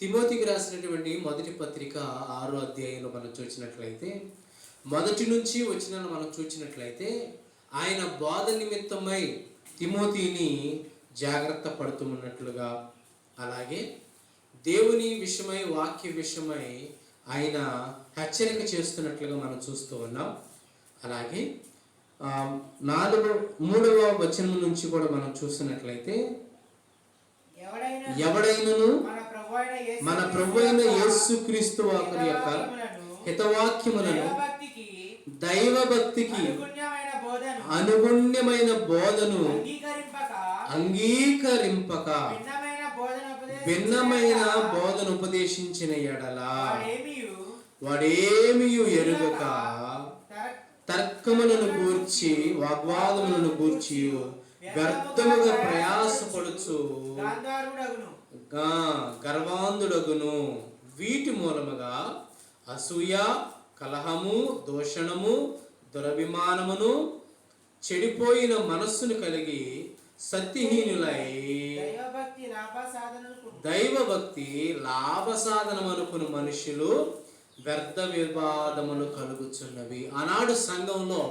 తిమోతికి రాసినటువంటి మొదటి పత్రిక 6వ అధ్యాయంలో మనం చూసినట్లయితే, మొదటి నుంచి వచ్చిన మనం చూసినట్లయితే, ఆయన బోధ నిమిత్తమై తిమోతిని జాగ్రత్త పడుతున్నట్లుగా, అలాగే దేవుని విషయమై వాక్య విషయమై ఆయన హెచ్చరిక చేస్తున్నట్లుగా మనం చూస్తూ ఉన్నాం. అలాగే 3వ వచనం నుంచి కూడా మనం చూసినట్లయితే, ఎవడైనను మన ప్రభువైన యేసుక్రీస్తు వారి యొక్క హితవాక్యములను దైవభక్తికి అనుగుణ్యమైన బోధను అంగీకరింపక భిన్నమైన బోధన ఉపదేశించిన ఎడల వాడేమియు ఎరుగక తర్కములను గూర్చి వాగ్వాదములను గూర్చి వ్యర్థముగా ప్రయాసపడుచు గర్వాంధుడగును. వీటి మూలముగా అసూయ, కలహము, దూషణము, దురభిమానమును, చెడిపోయిన మనస్సును కలిగి సత్యహీనులై దైవభక్తి లాభ సాధనం అనుకుని మనుషులు వ్యర్థ వివాదములు కలుగుచున్నవి. ఆనాడు సంఘంలో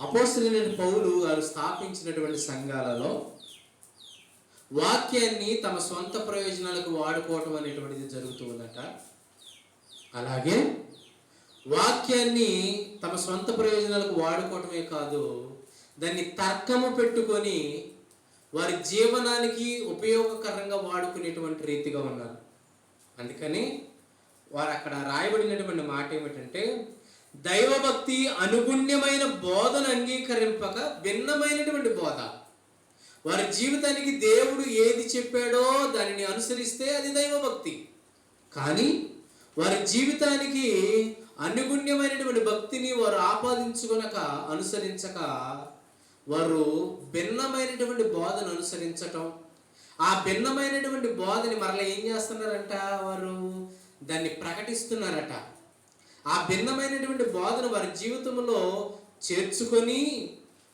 అపోస్తలుడైన పౌలు గారు స్థాపించినటువంటి సంఘాలలో వాక్యాన్ని తమ సొంత ప్రయోజనాలకు వాడుకోవటం అనేటువంటిది జరుగుతూ ఉందట. అలాగే వాక్యాన్ని తమ సొంత ప్రయోజనాలకు వాడుకోవటమే కాదు, దాన్ని తర్కము పెట్టుకొని వారి జీవనానికి ఉపయోగకరంగా వాడుకునేటువంటి రీతిగా ఉన్నారు. అందుకని వారు అక్కడ రాయబడినటువంటి మాట ఏమిటంటే, దైవభక్తి అనుగుణ్యమైన బోధన అంగీకరింపక భిన్నమైనటువంటి బోధ. వారి జీవితానికి దేవుడు ఏది చెప్పాడో దానిని అనుసరిస్తే అది దైవభక్తి. కానీ వారి జీవితానికి అనుగుణ్యమైనటువంటి భక్తిని వారు ఆపాదించుకొనక అనుసరించక వారు భిన్నమైనటువంటి బోధను అనుసరించటం, ఆ భిన్నమైనటువంటి బోధని మరలా ఏం చేస్తున్నారంట, వారు దాన్ని ప్రకటిస్తున్నారట. ఆ భిన్నమైనటువంటి బోధను వారి జీవితంలో చేర్చుకొని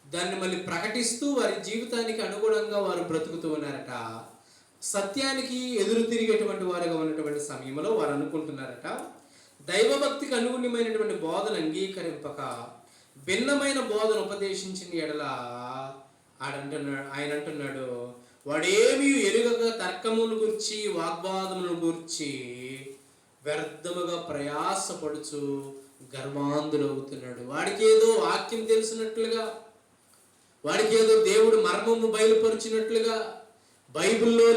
దాన్ని మళ్ళీ ప్రకటిస్తూ వారి జీవితానికి అనుగుణంగా వారు బ్రతుకుతూ ఉన్నారట. సత్యానికి ఎదురు తిరిగేటువంటి వారుగా ఉన్నటువంటి సమయంలో వారు అనుకుంటున్నారట, దైవభక్తికి అనుగుణ్యమైనటువంటి బోధన అంగీకరింపక భిన్నమైన బోధన ఉపదేశించిన ఎడల ఆయన అంటున్నాడు, వాడేమీ ఎరుగక తర్కమును గురించి వాగ్వాదములను గురించి వ్యర్థముగా ప్రయాసపడుచు గర్వాంధుడవుతున్నాడు. వాడికి ఏదో వాక్యం తెలిసినట్లుగా, వాడికి ఏదో దేవుడు మర్మము బయలుపరిచినట్లుగా, బైబిల్లో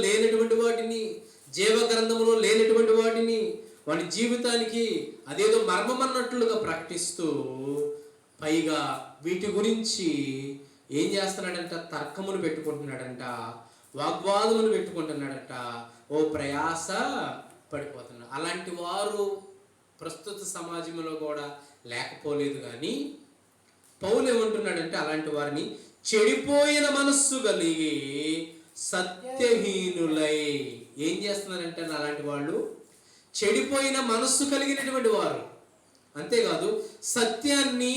లేనటువంటి వాటిని, జీవ గ్రంథములో లేనటువంటి వాటిని వాడి జీవితానికి అదేదో మర్మం అన్నట్లుగా ప్రకటిస్తూ, పైగా వీటి గురించి ఏం చేస్తున్నాడంట, తర్కమును పెట్టుకుంటున్నాడంట, వాగ్వాదమును పెట్టుకుంటున్నాడట, ఓ ప్రయాస పడిపోతున్నాడు. అలాంటి వారు ప్రస్తుత సమాజంలో కూడా లేకపోలేదు. కానీ పౌలు ఏమంటున్నాడంటే, అలాంటి వారిని చెడిపోయిన మనస్సు కలిగి సత్యహీనులై ఏం చేస్తున్నారంటే, అలాంటి వాళ్ళు చెడిపోయిన మనస్సు కలిగినటువంటి వారు. అంతేకాదు సత్యాన్ని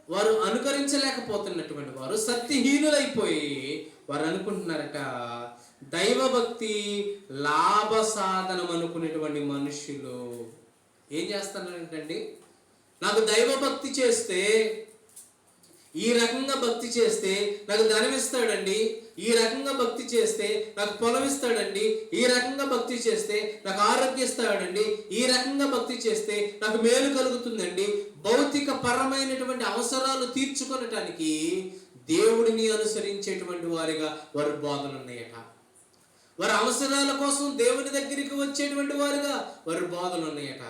వారు అనుకరించలేకపోతున్నటువంటి వారు సత్యహీనులైపోయి వారు అనుకుంటున్నారట, దైవభక్తి లాభ సాధనం అనుకునేటువంటి మనుషులు ఏం చేస్తున్నారంటండి, నాకు దైవభక్తి చేస్తే, ఈ రకంగా భక్తి చేస్తే నాకు ధనం ఇస్తాడండి, ఈ రకంగా భక్తి చేస్తే నాకు పొలం ఇస్తాడండి, ఈ రకంగా భక్తి చేస్తే నాకు ఆరోగ్యం ఇస్తాడండి, ఈ రకంగా భక్తి చేస్తే నాకు మేలు కలుగుతుందండి. భౌతిక పరమైనటువంటి అవసరాలు తీర్చుకొనటానికి దేవుడిని అనుసరించేటువంటి వారిగా వారి బోధలు ఉన్నాయట. వారి అవసరాల కోసం దేవుని దగ్గరికి వచ్చేటువంటి వారుగా వారి బోధలు ఉన్నాయట.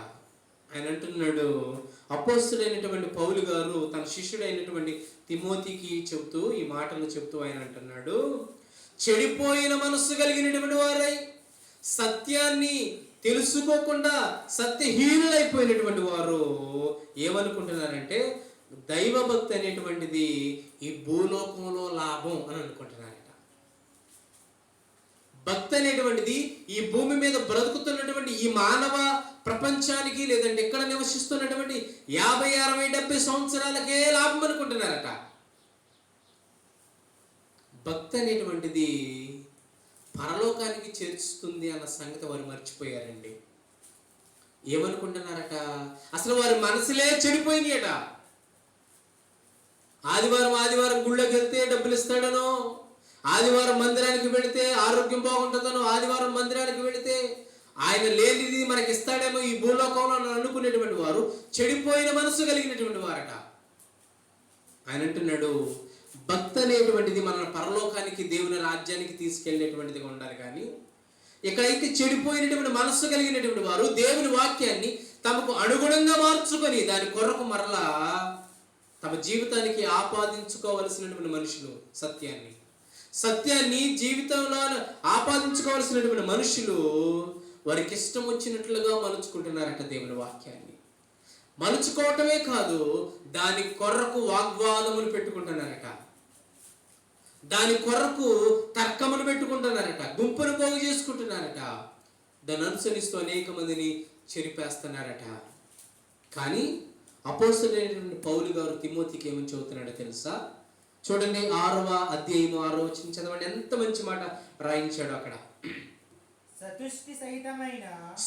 ఆయన అంటున్నాడు, అపోస్తలుడైనటువంటి పౌలు గారు తన శిష్యుడైనటువంటి తిమోతికి చెబుతూ ఈ మాటలు చెబుతూ ఆయన అంటున్నాడు, చెడిపోయిన మనస్సు కలిగినటువంటి వారై సత్యాన్ని తెలుసుకోకుండా సత్యహీనులైపోయినటువంటి వారు ఏమనుకుంటున్నారంటే, దైవభక్తి అనేటువంటిది ఈ భూలోకంలో లాభం అని అనుకుంటున్నారట. భక్తి అనేటువంటిది ఈ భూమి మీద బ్రతుకుతున్నటువంటి ఈ మానవ ప్రపంచానికి, లేదంటే ఇక్కడ నివసిస్తున్నటువంటి 50, 60, 70 సంవత్సరాలకే లాభం అనుకుంటున్నారట. భక్తి అనేటువంటిది పరలోకానికి చేర్చుతుంది అన్న సంగతి వారు మర్చిపోయారండి. ఏమనుకుంటున్నారట, అసలు వారి మనసులే చెడిపోయినాయట. ఆదివారం గుళ్ళోకి వెళ్తే డబ్బులు ఇస్తాడనో, ఆదివారం మందిరానికి వెళితే ఆరోగ్యం బాగుంటుందనో, ఆదివారం మందిరానికి వెళితే ఆయన లేనిది మనకి ఇస్తాడేమో ఈ భూలోకంలో అనుకునేటువంటి వారు చెడిపోయిన మనసు కలిగినటువంటి వారట. ఆయన అంటున్నాడు, భక్తి అనేటువంటిది మన పరలోకానికి దేవుని రాజ్యానికి తీసుకెళ్లేటువంటిదిగా ఉండాలి. కానీ ఇక్కడైతే చెడిపోయినటువంటి మనస్సు కలిగినటువంటి వారు దేవుని వాక్యాన్ని తమకు అనుగుణంగా మార్చుకొని దాని కొరకు మరలా తమ జీవితానికి ఆపాదించుకోవలసినటువంటి మనుషులు, సత్యాన్ని జీవితంలో ఆపాదించుకోవలసినటువంటి మనుషులు వారికి ఇష్టం వచ్చినట్లుగా మలుచుకుంటున్నారట. దేవుని వాక్యాన్ని మలుచుకోవటమే కాదు, దాని కొరకు వాగ్వాదములు పెట్టుకుంటున్నారట, దాని కొరకు తర్కములు పెట్టుకుంటున్నారట, గుంపును పోగు చేసుకుంటున్నారట, దాన్ని అనుసరిస్తూ అనేక మందిని చెరిపేస్తున్నారట. కానీ అపోస్తలుడైనటువంటి పౌలు గారు తిమోతికి ఏమని చెబుతున్నాడో తెలుసా? చూడండి, 6వ అధ్యాయము 6వ వచనం చదవండి. ఎంత మంచి మాట రాయించాడు అక్కడ.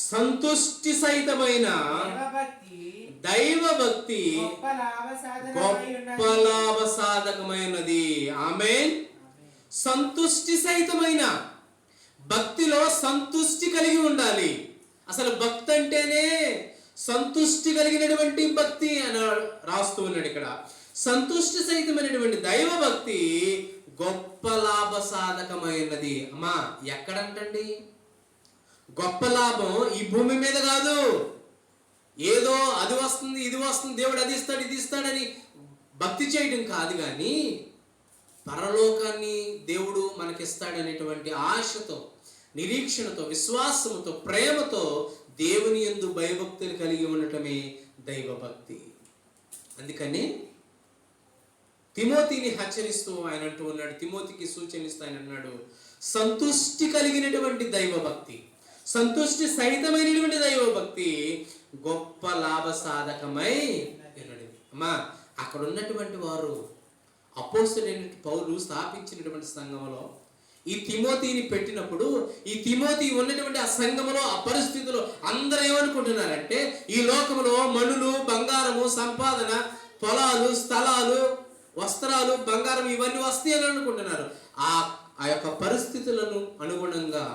సంతుష్టి సహితమైన దైవభక్తి గొప్ప లాభసాధకమైనది. ఆమేన్. సంతుష్టి సహితమైన భక్తిలో సంతుష్టి కలిగి ఉండాలి. అసలు భక్తి అంటేనే సంతుష్టి కలిగినటువంటి భక్తి అని రాస్తూ ఉన్నాడు ఇక్కడ. సంతుష్టి సహితమైనటువంటి దైవభక్తి గొప్ప లాభసాధకమైనది. అమ్మా, ఎక్కడంటండి గొప్ప లాభం? ఈ భూమి మీద కాదు. ఏదో అది వస్తుంది ఇది వస్తుంది, దేవుడు అది ఇస్తాడు ఇది ఇస్తాడని భక్తి చేయడం కాదు, కానీ పరలోకాన్ని దేవుడు మనకిస్తాడనేటువంటి ఆశతో, నిరీక్షణతో, విశ్వాసముతో, ప్రేమతో దేవుని యందు భయభక్తులు కలిగి ఉండటమే దైవభక్తి. అందుకని తిమోతిని హెచ్చరిస్తూ ఆయన అంటూ ఉన్నాడు, తిమోతికి సూచనిస్తూ ఆయన అన్నాడు, సంతుష్టి కలిగినటువంటి దైవభక్తి, సంతుష్టి సహితమైనటువంటి దైవభక్తి గొప్ప లాభసాధకమై ఉన్నది. అమ్మా, అక్కడ ఉన్నటువంటి వారు అపోస్తలుడైన పౌలు స్థాపించినటువంటి సంఘంలో ఈ తిమోతిని పెట్టినప్పుడు, ఈ తిమోతి ఉన్నటువంటి ఆ సంఘములో, ఆ పరిస్థితిలో అందరూ ఏమనుకుంటున్నారంటే, ఈ లోకంలో మణులు, బంగారము, సంపాదన, పొలాలు, స్థలాలు, వస్త్రాలు, బంగారం ఇవన్నీ వస్తాయని అనుకుంటున్నారు. ఆ యొక్క పరిస్థితులను అనుగుణంగా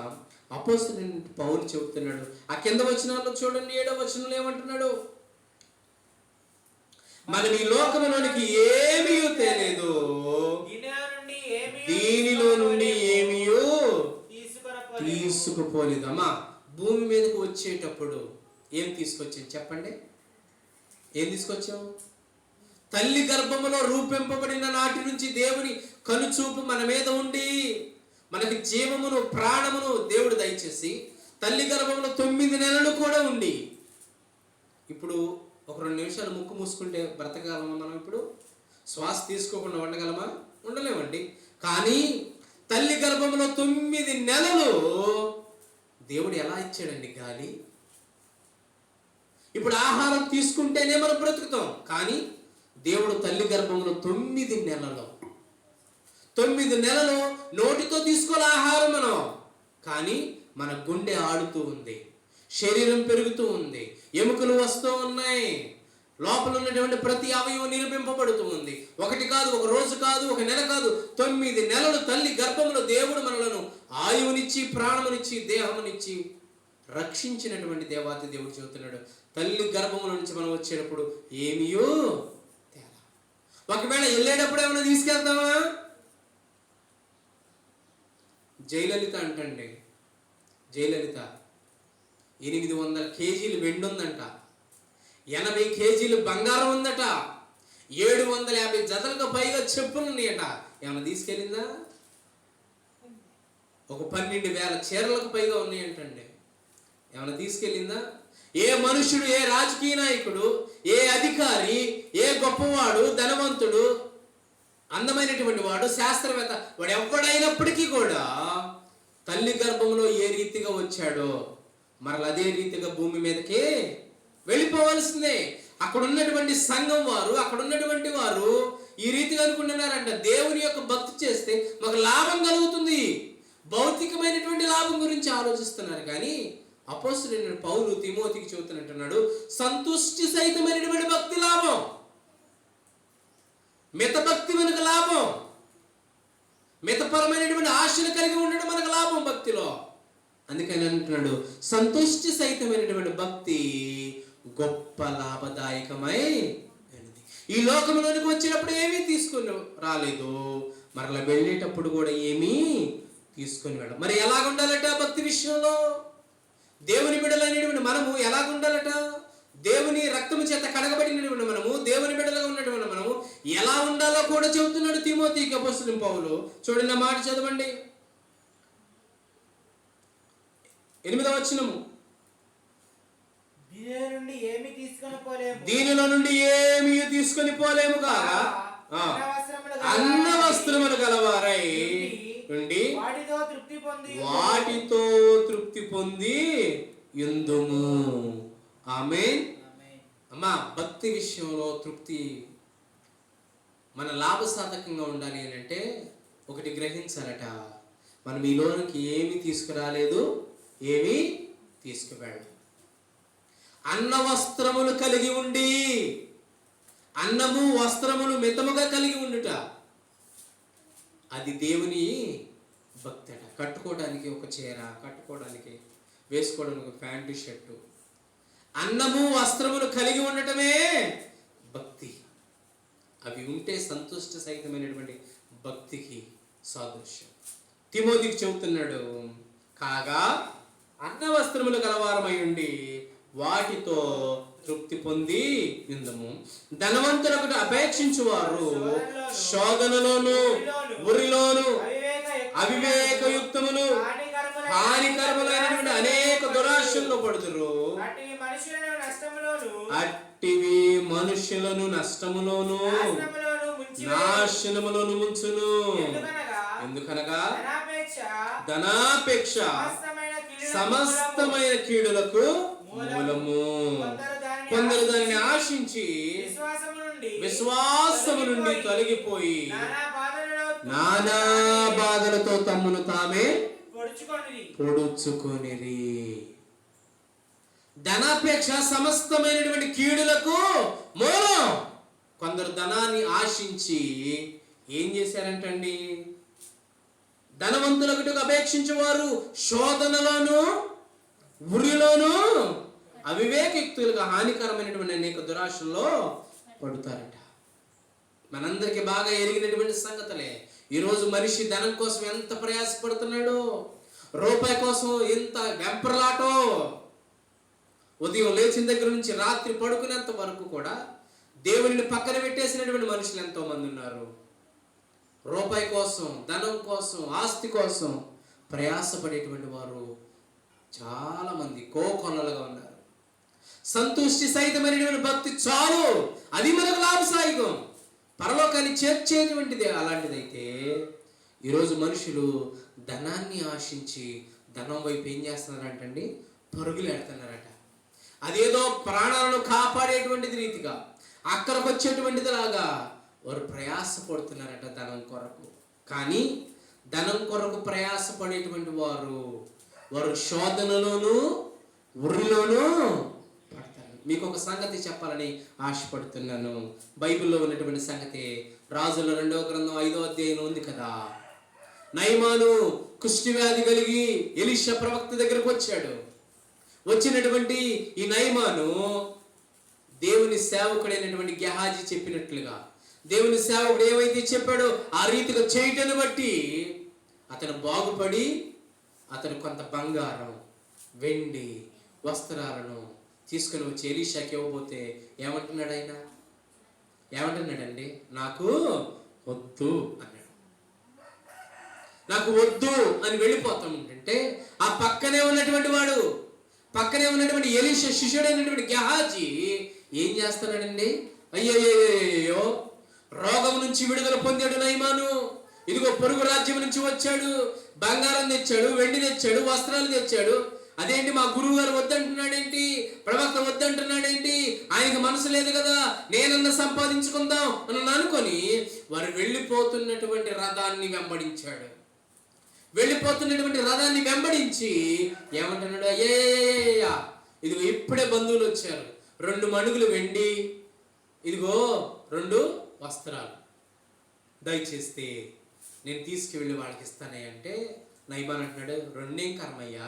అపోస్తలుడైన పౌలు చెబుతున్నాడు. ఆ కింద వచనాల్లో చూడండి, 7వ వచనంలో ఏమంటున్నాడు? మనం ఈ లోకములోనికి ఏమీ తేలేదు, దీనిలో నుండి ఏమీ తీసుకుపోలేదమ్మా. భూమి మీదకి వచ్చేటప్పుడు ఏం తీసుకొచ్చాం చెప్పండి? ఏం తీసుకొచ్చాం? తల్లి గర్భములో రూపింపబడిన నాటి నుంచి దేవుని కనుచూపు మన మీద ఉండి మనకి జీవమును, ప్రాణమును దేవుడు దయచేసి తల్లి గర్భంలో 9 నెలలు కూడా ఉండి, ఇప్పుడు ఒక 2 నిమిషాలు ముక్కు మూసుకుంటే బ్రతకగలమా? మనం ఇప్పుడు శ్వాస తీసుకోకుండా ఉండగలమా? ఉండలేమండి. కానీ తల్లి గర్భంలో 9 నెలలు దేవుడు ఎలా ఇచ్చాడండి గాలి? ఇప్పుడు ఆహారం తీసుకుంటేనే మనం బ్రతుకుతాం, కానీ దేవుడు తల్లి గర్భంలో 9 నెలలు నోటితో తీసుకోవాలి ఆహారం మనం, కానీ మన గుండె ఆడుతూ ఉంది, శరీరం పెరుగుతూ ఉంది, ఎముకలు వస్తూ ఉన్నాయి, లోపల ఉన్నటువంటి ప్రతి అవయవం నిరూపింపబడుతూ ఉంది. ఒకటి కాదు, ఒక రోజు కాదు, ఒక నెల కాదు, 9 నెలలు తల్లి గర్భంలో దేవుడు మనలను ఆయువునిచ్చి, ప్రాణమునిచ్చి, దేహమునిచ్చి రక్షించినటువంటి దేవాతి దేవుడు చెబుతున్నాడు, తల్లి గర్భముల నుంచి మనం వచ్చేటప్పుడు ఏమియో తేడా. ఒకవేళ వెళ్ళేటప్పుడు ఏమైనా తీసుకెళ్తామా? జయలలిత అంటండి, జయలలిత 800 కేజీలు వెండి ఉందంట, 80 కేజీలు బంగారం ఉందట, 750 జతలకు పైగా చెప్పులు ఉన్నాయట. ఏమైనా తీసుకెళ్ళిందా? ఒక 12,000 చీరలకు పైగా ఉన్నాయంటండి. ఏమైనా తీసుకెళ్ళిందా? ఏ మనుషుడు, ఏ రాజకీయ నాయకుడు, ఏ అధికారి, ఏ గొప్పవాడు, ధనవంతుడు, అందమైనటువంటి వాడు, శాస్త్రవేత్త, వాడు ఎవడైనప్పటికీ కూడా తల్లి గర్భంలో ఏ రీతిగా వచ్చాడో మరలా అదే రీతిగా భూమి మీదకే వెళ్ళిపోవలసిందే. అక్కడ ఉన్నటువంటి సంఘం వారు, అక్కడ ఉన్నటువంటి వారు ఈ రీతిగా అనుకుంటున్నారంట, దేవుని యొక్క భక్తి చేస్తే మాకు లాభం కలుగుతుంది, భౌతికమైనటువంటి లాభం గురించి ఆలోచిస్తున్నారు. కానీ అపోస్తలుడైన పౌలు తిమోతికి చెబుతున్నట్టున్నాడు, సంతుష్టి సహితమైనటువంటి భక్తి లాభం, మిత భక్తి మనకు లాభం, మితపరమైనటువంటి ఆశలు కలిగి ఉండడం మనకు లాభం భక్తిలో. అందుకని అంటున్నాడు, సంతుష్టి సహితమైనటువంటి భక్తి గొప్ప లాభదాయకమై ఈ లోకంలోనికి వచ్చినప్పుడు ఏమీ తీసుకొని రాలేదు, మరలా వెళ్ళేటప్పుడు కూడా ఏమీ తీసుకొని వెళ్ళం. మరి ఎలాగ ఉండాలట భక్తి విషయంలో? దేవుని బిడ్డలైనటువంటి మనము ఎలాగ ఉండాలట? దేవుని రక్తము చేత కడగబడినటువంటి మనము, దేవుని బిడ్డలుగా ఉన్నటువంటి మనము ఎలా ఉండాలో కూడా చెబుతున్నాడు తిమోతికి అపోస్తలుడైన పౌలు. చూడండి ఆ మాట చదవండి, 8వ వచనము. దీనిలో నుండి ఏమీ తీసుకొని పోలేము కాగా అన్న వస్త్రములు గలవారై ఉండి వాటితో తృప్తి పొంది యుందుము. ఆమేన్. అమ్మా, భక్తి విషయంలో తృప్తి మన లాభసాధకంగా ఉండాలి అని అంటే ఒకటి గ్రహించాలట, మనం ఈలోనికి ఏమీ తీసుకురాలేదు, ఏమీ తీసుకువెళ్ళదు. అన్న వస్త్రములు కలిగి ఉండి, అన్నము వస్త్రములు మితముగా కలిగి ఉండుట, అది దేవుని భక్తి అట. కట్టుకోవడానికి ఒక చీర, కట్టుకోవడానికి వేసుకోవడానికి ఒక ప్యాంటు షర్టు, అన్నము వస్త్రములు కలిగి ఉండటమే భక్తి. అవి ఉంటే సంతుష్ట సహితమైనటువంటి భక్తికి సాదృశ్యం. తిమోతికి చెబుతున్నాడు, కాగా అన్న వస్త్రములు గలవారమై ఉండి వాటితో తృప్తి పొంది యుందుము. ధనవంతులకు అపేక్షించువారు శోధనలోను ఉరిలోను అవివేకయుక్తములు హానికరములైనటువంటి అనేక దురాశల్లో పడుతురు. అట్టివి మనుషులను నష్టములోను నాశనములోను ముంచును. ఎందుకనగా ధనాపేక్ష సమస్తమైన కీడులకు మూలము. కొందరు దానిని ఆశించి విశ్వాసము నుండి తొలగిపోయి నానా బాధలతో తమ్మును తామే పొడుచుకొనిరి. ధనాపేక్ష సమస్తమైనటువంటి కీడులకు మూలం. కొందరు ధనాన్ని ఆశించి ఏం చేశారంటండి? ధనవంతులకు అపేక్షించేవారు శోధనలోను ఉరిలోను అవివేకయుక్తులుగా హానికరమైనటువంటి అనేక దురాశల్లో పడుతారట. మనందరికి బాగా ఎరిగినటువంటి సంగతులే. ఈరోజు మనిషి ధనం కోసం ఎంత ప్రయాసపడుతున్నాడో, రూపాయి కోసం ఎంత వెంపర్లాటో. ఉదయం లేచిన దగ్గర నుంచి రాత్రి పడుకునేంత వరకు కూడా దేవునిని పక్కన పెట్టేసినటువంటి మనుషులు ఎంతో మంది ఉన్నారు. రూపాయి కోసం, ధనం కోసం, ఆస్తి కోసం ప్రయాసపడేటువంటి వారు చాలా మంది కోకొల్లలుగా ఉన్నారు. సంతుష్టి సహితమైనటువంటి భక్తి చాలు, అది మనకు లాభసాయకం, పరలోకాన్ని చేర్చేటువంటిది. అలాంటిదైతే ఈరోజు మనుషులు ధనాన్ని ఆశించి ధనం వైపు ఏం చేస్తున్నారంటండి? పరుగులు ఎడుతున్నారట. అదేదో ప్రాణాలను కాపాడేటువంటిది రీతిగా, అక్కడికి వచ్చేటువంటిది లాగా వారు ప్రయాసపడుతున్నారట ధనం కొరకు. కానీ ధనం కొరకు ప్రయాసపడేటువంటి వారు శోధనలోను ఉరిలోను పడతారు. మీకు ఒక సంగతి చెప్పాలని ఆశపడుతున్నాను. బైబిల్లో ఉన్నటువంటి సంగతి రాజుల 2వ గ్రంథం 5వ అధ్యాయం ఉంది కదా. నయమాను కుష్టి వ్యాధి కలిగి ఎలీషా ప్రవక్త దగ్గరకు వచ్చాడు. వచ్చినటువంటి ఈ నయమాను దేవుని సేవకుడైనటువంటి గెహాజీ చెప్పినట్లుగా, దేవుని సేవకుడు ఏమైతే చెప్పాడో ఆ రీతిగా చేయటను బట్టి అతను బాగుపడి అతను కొంత బంగారం, వెండి, వస్త్రాలను తీసుకుని వచ్చి ఎలీషాకి ఇవ్వబోతే ఏమంటున్నాడు ఆయన? ఏమంటున్నాడండి? నాకు వద్దు అన్నాడు. నాకు వద్దు అని వెళ్ళిపోతామంటే ఆ పక్కనే ఉన్నటువంటి ఎలీషా శిష్యుడైనటువంటి గెహాజీ ఏం చేస్తున్నాడండి? అయ్యో, రోగం నుంచి విడుదల పొందాడు నయమాను. ఇదిగో పొరుగు రాజ్యం నుంచి వచ్చాడు, బంగారం తెచ్చాడు, వెండి తెచ్చాడు, వస్త్రాలు తెచ్చాడు. అదేంటి మా గురువు గారు వద్దంటున్నాడేంటి, ప్రవక్త వద్దంటున్నాడేంటి, ఆయనకు మనసు లేదు కదా, నేనన్నా సంపాదించుకుందాం అని అనుకొని వారు వెళ్ళిపోతున్నటువంటి రథాన్ని వెంబడించాడు. వెళ్ళిపోతున్నటువంటి రథాన్ని వెంబడించి ఏమంటున్నాడు, అయ్యా ఇదిగో ఇప్పుడే బంధువులు వచ్చారు, 2 మణుగులు వెండి, ఇదిగో 2 వస్త్రాలు దయచేస్తే నేను తీసుకువెళ్ళి వాళ్ళకి ఇస్తానే అంటే నయమాన్ అంటున్నాడు, 2 కర్మయ్యా,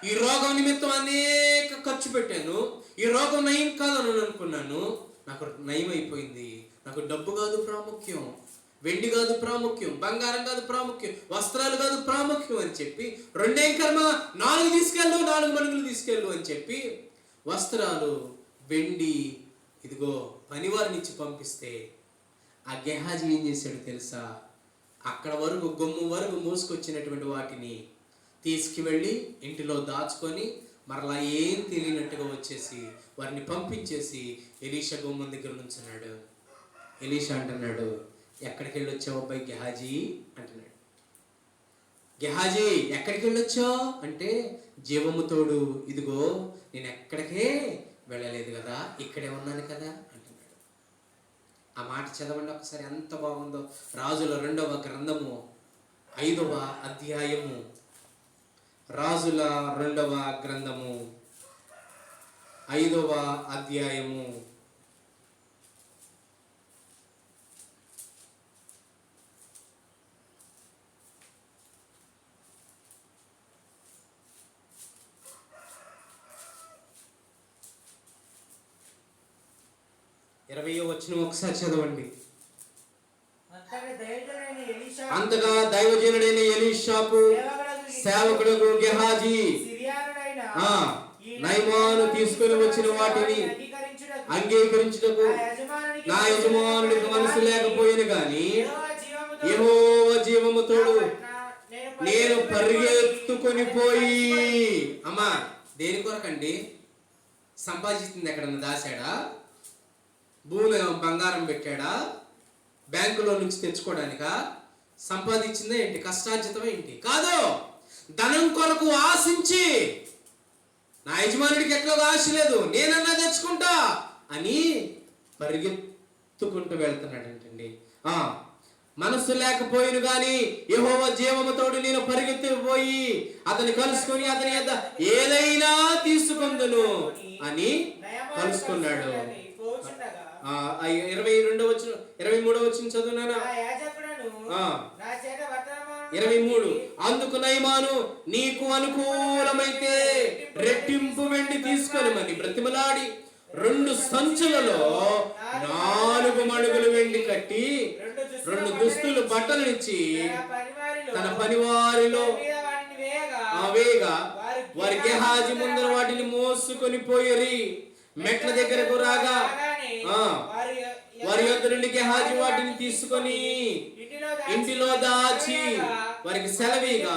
ఈ రోగం నిమిత్తం అనేక ఖర్చు పెట్టాను, ఈ రోగం నయం కాదని అనుకున్నాను, నాకు నయం అయిపోయింది, నాకు డబ్బు కాదు ప్రాముఖ్యం, వెండి కాదు ప్రాముఖ్యం, బంగారం కాదు ప్రాముఖ్యం, వస్త్రాలు కాదు ప్రాముఖ్యం అని చెప్పి 2 కర్మ, 4 తీసుకెళ్ళు, 4 మణుగులు తీసుకెళ్ళు అని చెప్పి వస్త్రాలు, వెండి ఇదిగో పనివారినిచ్చి పంపిస్తే ఆ గెహాజీ ఏం చేశాడు తెలుసా, అక్కడ వరకు గుమ్ము వరకు మోసుకొచ్చినటువంటి వాటిని తీసుకువెళ్ళి ఇంటిలో దాచుకొని మరలా ఏం తెలియనట్టుగా వచ్చేసి వారిని పంపించేసి ఎలీషా గుమ్మం దగ్గర నుంచున్నాడు. ఎలీషా అంటున్నాడు, ఎక్కడికి వెళ్ళొచ్చావు అబ్బాయి గెహాజీ అంటున్నాడు. గెహాజీ ఎక్కడికి వెళ్ళొచ్చావు అంటే, జీవము తోడు ఇదిగో నేను ఎక్కడికే వెళ్ళలేదు కదా, ఇక్కడే ఉన్నాను కదా అంటున్నాడు. ఆ మాట చదవండి ఒకసారి, ఎంత బాగుందో. రాజుల 2వ గ్రంథము 5వ అధ్యాయము, రాజుల 2వ గ్రంథము 5వ అధ్యాయము 20వ వచనం ఒకసారి చదవండి. అంతగా దైవజనుడైన ఎలీషాకు సేవకుడు గెహాజీ నయమాను తీసుకొని వచ్చిన వాటిని అంగీకరించుటకు నా యజమానుడికి మనసు లేకపోయిన గాని యెహోవా జీవము తోడు నేను పరిగెత్తుకొని పోయి. అమ్మా దేని కొరకండి? సంపాదించింది ఎక్కడన్నా దాశాడా? భూమిలో బంగారం పెట్టాడా? బ్యాంకులో నుంచి తెచ్చుకోవడానికా? సంపాదించిందా ఏంటి? కష్టార్జితం ఏంటి? కాదు, ధనం కొరకు ఆశించి నా యజమానుడికి ఎట్లా ఆశ లేదు, నేనన్నా తెచ్చుకుంటా అని పరిగెత్తుకుంటూ వెళ్తున్నాడంటండి. మనస్సు లేకపోయిన గాని యెహోవా జీవముతోడు నేను పరిగెత్తిపోయి అతన్ని కలుసుకొని అతని యొద్ద ఏదైనా తీసుకుందును అని కలుసుకున్నాడు. 23వ వచనం చదువునానా? 23. అందుకు నయమాను నీకు అనుకూలమైతే రెట్టింపు వెండి తీసుకొని మరి బ్రతిమలాడి 2 సంచులలో 4 మణుగులు వెండి కట్టి 2 దుస్తులు బట్టలనిచ్చి తన పనివారిలో వేగా వారి గెహాజీ ముందర వాటిని మోసుకొని పోయిరి. మెట్ల దగ్గరకు రాగా వారి యొద్ద నుండి గెహాజీ వాటిని తీసుకొని ఇంటిలో దాచి వారికి సెలవీగా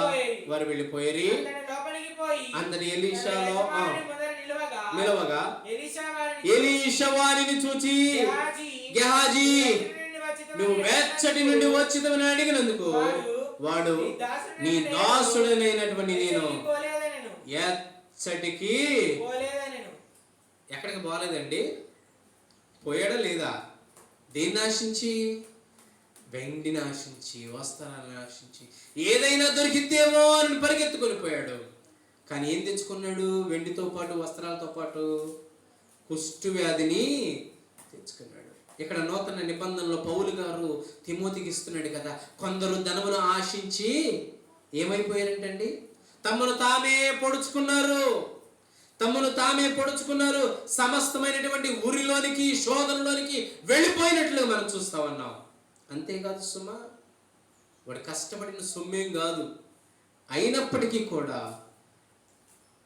వారు వెళ్ళిపోయి అందరి ఎలీషాలో నిలవగా ఎలీషా వారిని చూచి, గెహాజీ నువ్వు వెచ్చటి నుండి వచ్చిదమని అడిగినందుకు వాడు నీ దాసుడనైనటువంటి నేను ఎచ్చటికి ఎక్కడికి పోలేదండి. పోయాడా లేదా? దేన్ని ఆశించి? వెండిని ఆశించి, వస్త్రాలను ఆశించి, ఏదైనా దొరికితేమో అని పరిగెత్తుకొని పోయాడు. కానీ ఏం తెచ్చుకున్నాడు? వెండితో పాటు వస్త్రాలతో పాటు కుష్టు వ్యాధిని తెచ్చుకున్నాడు. ఇక్కడ నూతన నిబంధనలో పౌలు గారు తిమోతికి ఇస్తున్నాడు కదా, కొందరు ధనమును ఆశించి ఏమైపోయారంటండి? తమను తామే పొడుచుకున్నారు, సమస్తమైనటువంటి ఊరిలోనికి శోధనలోనికి వెళ్ళిపోయినట్లుగా మనం చూస్తా ఉన్నాం. అంతేకాదు సుమా, వాడు కష్టపడిన సొమ్మేం కాదు, అయినప్పటికీ కూడా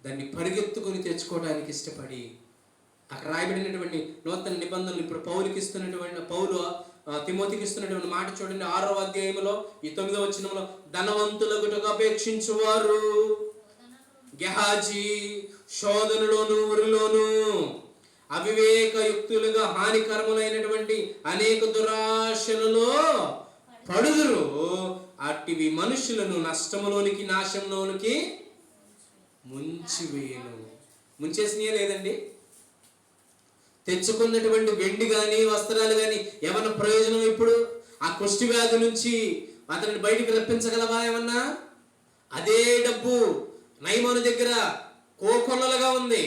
దాన్ని పరిగెత్తుకొని తెచ్చుకోవడానికి ఇష్టపడి అక్కడ రాయబడినటువంటి నూతన నిబంధనలు ఇప్పుడు పౌలు తిమోతికి ఇస్తున్నటువంటి మాట చూడండి. 6వ అధ్యాయంలో ఈ 9వ వచనంలో, ధనవంతులకు అపేక్షించువారు గెహాజీ శోధనలోను ఊరిలోను అవివేకయుక్తులుగా హానికరములైనటువంటి అనేక దురాశలలో పడుదురు. అట్టివి మనుషులను నష్టములోనికి నాశంలోనికి ముంచివేయను. ముంచేసినయే లేదండి. తెచ్చుకున్నటువంటి వెండి కానీ వస్త్రాలు కానీ ఏమన్నా ప్రయోజనం? ఇప్పుడు ఆ కుష్టి వ్యాధి నుంచి అతన్ని బయటికి రప్పించగలవా? ఏమన్నా అదే డబ్బు నయమాను దగ్గర కోకొల్లలుగా ఉంది.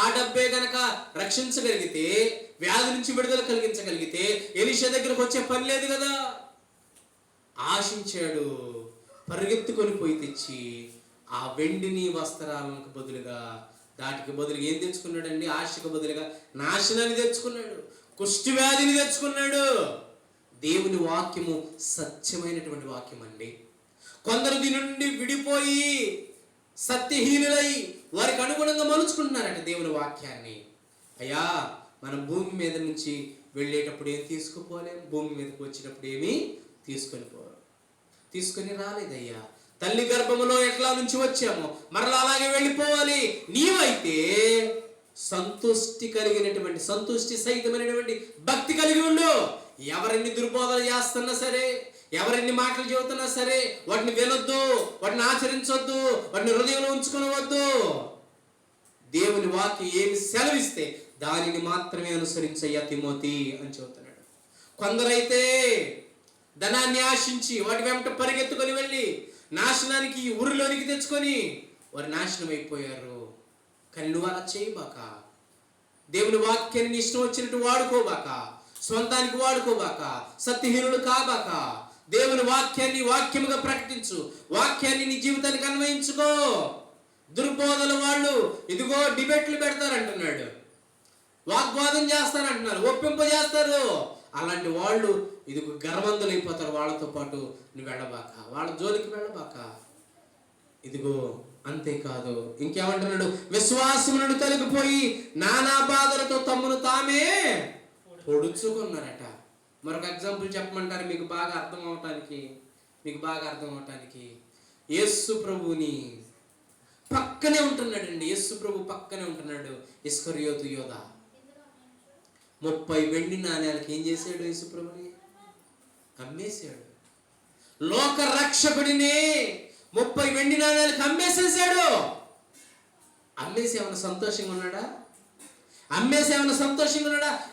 ఆ డబ్బే గనక రక్షించగలిగితే, వ్యాధి నుంచి విడుదల కలిగించగలిగితే ఎలీషా దగ్గరకు వచ్చే పని లేదు కదా. ఆశించాడు, పరిగెత్తుకొని పోయి తెచ్చి ఆ వెండిని వస్త్రాలకు బదులుగా, దాటికి బదులుగా ఏం తెచ్చుకున్నాడండి? ఆశకు బదులుగా నాశనాన్ని తెచ్చుకున్నాడు, కుష్టి వ్యాధిని తెచ్చుకున్నాడు. దేవుని వాక్యము సత్యమైనటువంటి వాక్యం అండి. కొందరు దీని నుండి విడిపోయి సత్యహీనులై వారికి అనుగుణంగా మలుచుకుంటున్నారట దేవుని వాక్యాన్ని. అయ్యా, మనం భూమి మీద నుంచి వెళ్ళేటప్పుడు ఏం తీసుకుపోలేం, భూమి మీదకి వచ్చేటప్పుడు ఏమీ తీసుకొని రాలేదయ్యా. తల్లి గర్భములో ఎట్లా నుంచి వచ్చామో మరలా అలాగే వెళ్ళిపోవాలి. నీవైతే సంతుష్టి కలిగినటువంటి, సంతుష్టి సహితమైనటువంటి భక్తి కలిగి ఉండు. ఎవరెన్ని దుర్బోధలు చేస్తున్నా సరే, ఎవరెన్ని మాటలు చెబుతున్నా సరే, వాటిని వినొద్దు, వాటిని ఆచరించొద్దు, వాటిని హృదయంలో ఉంచుకోవద్దు. దేవుని వాక్యం ఏమి సెలవిస్తే దానిని మాత్రమే అనుసరించయ్యా తిమోతి అని చెబుతున్నాడు. కొందరైతే ధనాన్ని ఆశించి వాటి వెంట పరిగెత్తుకొని వెళ్ళి నాశనానికి, ఊరిలోనికి తెచ్చుకొని వారు నాశనం అయిపోయారు. కానీ నువ్వు అలా చేయబాక. దేవుని వాక్యాన్ని ఇష్టం వచ్చినట్టు వాడుకోబాక, స్వంతానికి వాడుకోబాక, సత్యహీనుడు కాబాక. దేవుని వాక్యాన్ని వాక్యముగా ప్రకటించు, వాక్యాన్ని నీ జీవితానికి అన్వయించుకో. దుర్బోధల వాళ్ళు ఇదిగో డిబేట్లు పెడతారంటున్నాడు, వాగ్వాదం చేస్తారంటున్నారు, ఒప్పింపజేస్తారు. అలాంటి వాళ్ళు ఇదిగో గర్వంతులు అయిపోతారు. వాళ్ళతో పాటు నువ్వు వెళ్ళబాక, వాళ్ళ జోలికి వెళ్ళబాక. ఇదిగో అంతేకాదు, ఇంకేమంటున్నాడు? విశ్వాసమును తొలగిపోయి నానా బాధలతో తమ్మును తామే పొడుచుకున్నారట. మరొక ఎగ్జాంపుల్ చెప్పమంటారు మీకు బాగా అర్థం అవటానికి. యేసు ప్రభుని పక్కనే ఉంటున్నాడండి. యేసు ప్రభు పక్కనే ఉంటున్నాడు ఇస్కరియోతు యోధ. 30 వెండి నాణ్యాలకి ఏం చేశాడు? యేసు ప్రభుని అమ్మేశాడు. లోక రక్షకుడిని 30 వెండి నాణ్యాలకి అమ్మేసేసాడు. అమ్మేసి ఏమైనా సంతోషంగా ఉన్నాడా?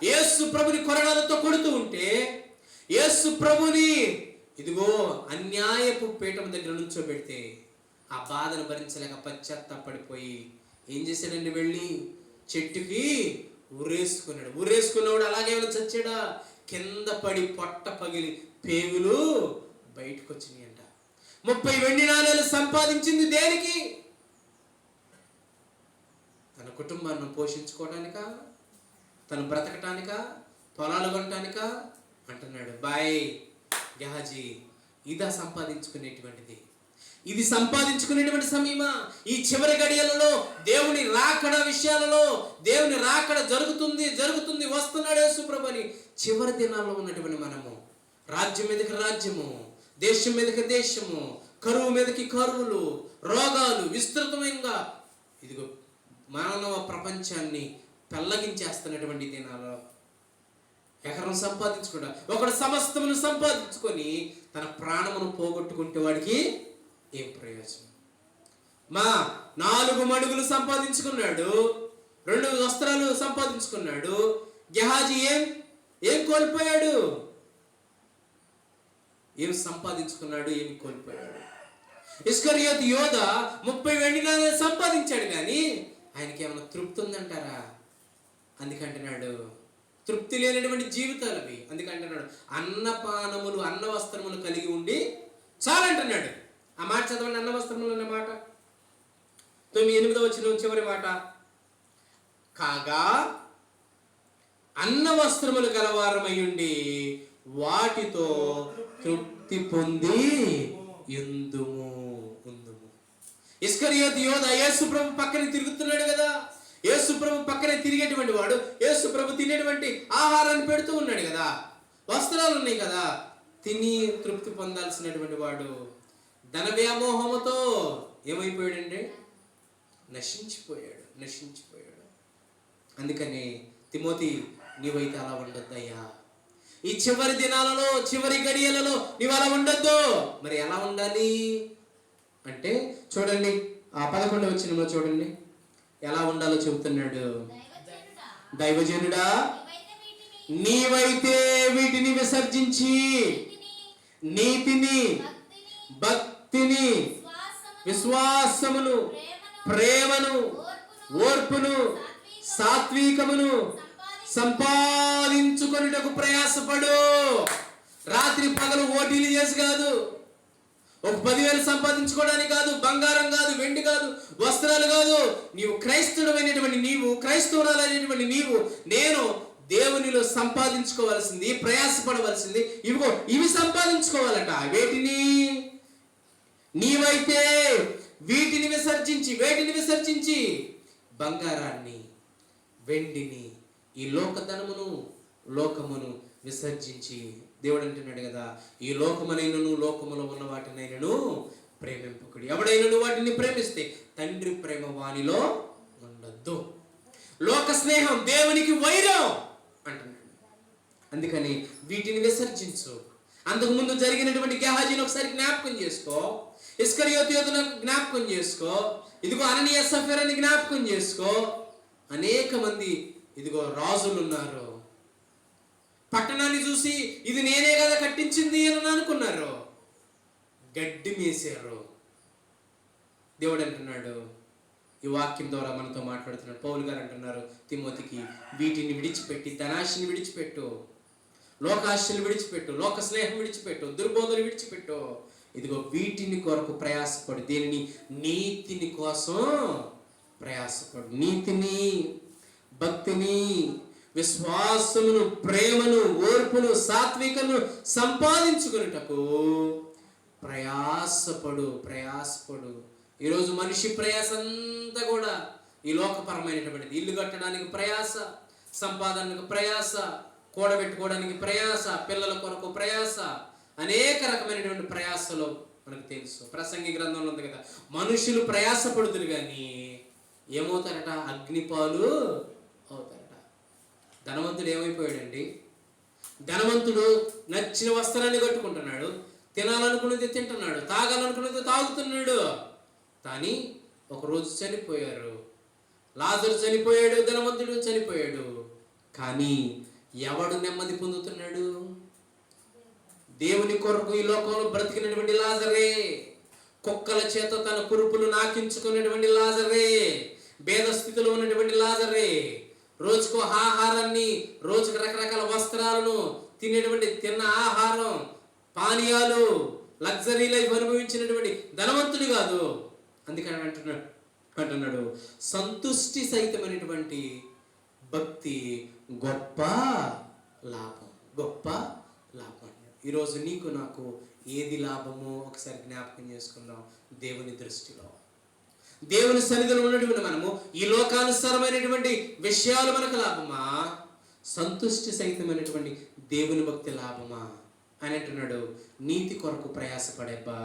యేసు ప్రభుని కొరడాలతో కొడుతూ ఉంటే, యేసు ప్రభుని ఇదిగో అన్యాయపు పీఠం దగ్గర నుంచోబెడితే ఆ బాధను భరించలేక పశ్చాత్తాపడిపోయి ఏం చేశాడండి? వెళ్ళి చెట్టుకి ఊరేసుకున్నాడు. అలాగే చచ్చాడా? కింద పడి పొట్ట పగిలి పేగులు బయటకు వచ్చినాయంట. 30 వెండి నాణేలు సంపాదించింది దేనికి? తన కుటుంబాన్ని పోషించుకోవడానికా? తను బ్రతకటానికా? పొలాలు కొనటానికా? అంటున్నాడు. బాయ్ గెహాజీ, ఇదా సంపాదించుకునేటువంటిది? ఇది సంపాదించుకునేటువంటి సమయమా? ఈ చివరి గడియలలో దేవుని రాకడ విషయాలలో, దేవుని రాకడ జరుగుతుంది వస్తున్నాడు యేసు ప్రభు అని చివరి దినాల్లో ఉన్నటువంటి మనము, రాజ్యం మీదకి రాజ్యము, దేశం మీదకి దేశము, కరువు మీదకి కరువులు, రోగాలు విస్తృతంగా ఇదిగో మానవ ప్రపంచాన్ని పెళ్ళగించేస్తున్నటువంటి దినాల్లో ఎకరం సంపాదించుకుంటా, ఒకడు సమస్తమును సంపాదించుకొని తన ప్రాణమును పోగొట్టుకుంటే వాడికి ఏం ప్రయోజనం? 4 మడుగులు సంపాదించుకున్నాడు, 2 వస్త్రాలు సంపాదించుకున్నాడు. గెహాజీ ఏం కోల్పోయాడు? ఏం సంపాదించుకున్నాడు? ఏమి కోల్పోయాడు? ఇస్కరియోతు యోధ 30 వెండి నాణేలు సంపాదించాడు, కానీ ఆయనకి ఏమైనా తృప్తి ఉందంటారా? అందుకంటున్నాడు తృప్తి లేనటువంటి జీవితాలు అవి. అందుకంటున్నాడు అన్నపానములు, అన్న వస్త్రములు కలిగి ఉండి చాలంటున్నాడు. ఆ మాట చదవండి, అన్న వస్త్రములు అన్న మాట 9-8 వచ్చిన చివరి మాట. కాగా అన్న వస్త్రములు గలవారమయ్యుండి వాటితో తృప్తి పొంది ఉందుము. ఇస్కరియోతు యోధ యేసు ప్రభు పక్కనే తిరుగుతున్నాడు కదా. యేసు ప్రభు పక్కనే తిరిగేటువంటి వాడు, యేసు ప్రభు తినేటువంటి ఆహారాన్ని పెడుతూ ఉన్నాడు కదా, వస్త్రాలు ఉన్నాయి కదా, తిని తృప్తి పొందాల్సినటువంటి వాడు ధన వ్యామోహముతో ఏమైపోయాడండి? నశించిపోయాడు. అందుకని తిమోతి, నీవైతే అలా ఉండొద్దయ్యా. ఈ చివరి దినాలలో, చివరి గడియలలో నీవు అలా ఉండొద్దు. మరి ఎలా ఉండాలి అంటే చూడండి, ఆ 11వ వచనంలో చూడండి ఎలా ఉండాలో చెబుతున్నాడు. దైవజనుడా, నీవైతే వీటిని విసర్జించి నీతిని, భక్తిని, విశ్వాసమును, ప్రేమను, ఓర్పును, సాత్వికమును సంపాదించుకొనుటకు ప్రయాసపడు. రాత్రి పగలు ఓటీలు చేసి కాదు, ఒక 10,000 సంపాదించుకోవడానికి కాదు, బంగారం కాదు, వెండి కాదు, వస్త్రాలు కాదు. నీవు క్రైస్తవుడైనటువంటి నీవు, క్రైస్తవురాలైనటువంటి నీవు, నేను దేవునిలో సంపాదించుకోవాల్సింది, ప్రయాసపడవలసింది ఇవి సంపాదించుకోవాలట. వేటిని? నీవైతే వేటిని విసర్జించి బంగారాన్ని, వెండిని, ఈ లోకమును విసర్జించి, దేవుడు అంటున్నాడు కదా, ఈ లోకమునైనను లోకములో ఉన్న వాటినైనను ప్రేమింపకుడి. ఎవడైనను వాటిని ప్రేమిస్తే తండ్రి ప్రేమ వానిలో ఉండద్దు. లోక స్నేహం దేవునికి వైరం అంటున్నాడు. అందుకని వీటిని విసర్జించు. అంతకుముందు జరిగినటువంటి గెహాజీని ఒకసారి జ్ఞాపకం చేసుకో, ఇస్కరియోతు జ్ఞాపకం చేసుకో, ఇదిగో అననీయ సఫీరాని జ్ఞాపకం చేసుకో. అనేక మంది ఇదిగో రాజులు ఉన్నారు, పట్టణాన్ని చూసి ఇది నేనే కదా కట్టించింది అని అనుకున్నారు, గడ్డి మేసారు. దేవుడు అంటున్నాడు, ఈ వాక్యం ద్వారా మనతో మాట్లాడుతున్నాడు. పౌలు గారు అంటున్నారు తిమోతికి, వీటిని విడిచిపెట్టి ధనాశని విడిచిపెట్టు, లోకాశలు విడిచిపెట్టు, లోక స్నేహం విడిచిపెట్టు, దుర్బోధలు విడిచిపెట్టు. ఇదిగో వీటిని కొరకు ప్రయాసపడు. దేనిని? నీతిని కోసం ప్రయాసపడు. నీతిని, భక్తిని, విశ్వాసమును, ప్రేమను, ఓర్పును, సాత్వికను సంపాదించుకునేటకు ప్రయాసపడు. ఈరోజు మనిషి ప్రయాస అంతా కూడా ఈ లోకపరమైనటువంటిది. ఇల్లు కట్టడానికి ప్రయాస, సంపాదనకు ప్రయాస, కూడబెట్టుకోవడానికి ప్రయాస, పిల్లల కొరకు ప్రయాస, అనేక రకమైనటువంటి ప్రయాసలు మనకు తెలుసు. ప్రసంగి గ్రంథంలో ఉంది కదా, మనుషులు ప్రయాసపడుతురు కానీ ఏమవుతారట? అగ్నిపాలు అవుతారట. ధనవంతుడు ఏమైపోయాడండి? ధనవంతుడు నచ్చిన వస్త్రాన్ని కట్టుకుంటున్నాడు, తినాలనుకున్నది తింటున్నాడు, తాగాలనుకున్నది తాగుతున్నాడు. కానీ ఒకరోజు చనిపోయారు. లాజరు చనిపోయాడు, ధనవంతుడు చనిపోయాడు. కానీ ఎవడు నెమ్మది పొందుతున్నాడు? దేవుని కొరకు ఈ లోకంలో బ్రతికినటువంటి లాజరే, కుక్కల చేత తన కురుపులు నాకించుకున్నటువంటి లాజరే, భేద స్థితిలో ఉన్నటువంటి లాజరే, రోజుకు ఆహారాన్ని, రోజుకు రకరకాల వస్త్రాలను తిన్న ఆహారం, పానీయాలు, లగ్జరీ లైఫ్ అనుభవించినటువంటి ధనవంతుడు కాదు. అందుకని అంటున్నాడు సంతుష్టి సహితమైనటువంటి భక్తి గొప్ప లాభం. ఈరోజు నీకు నాకు ఏది లాభమో ఒకసారి జ్ఞాపకం చేసుకుందాం. దేవుని దృష్టిలో, దేవుని సన్నిధిలో ఉన్నటువంటి మనము ఈ లోకానుసారమైనటువంటి విషయాలు మనకు లాభమా, సంతుష్టి సహితమైనటువంటి దేవుని భక్తి లాభమా అని అంటున్నాడు. నీతి కొరకు ప్రయాసపడేబ్బా,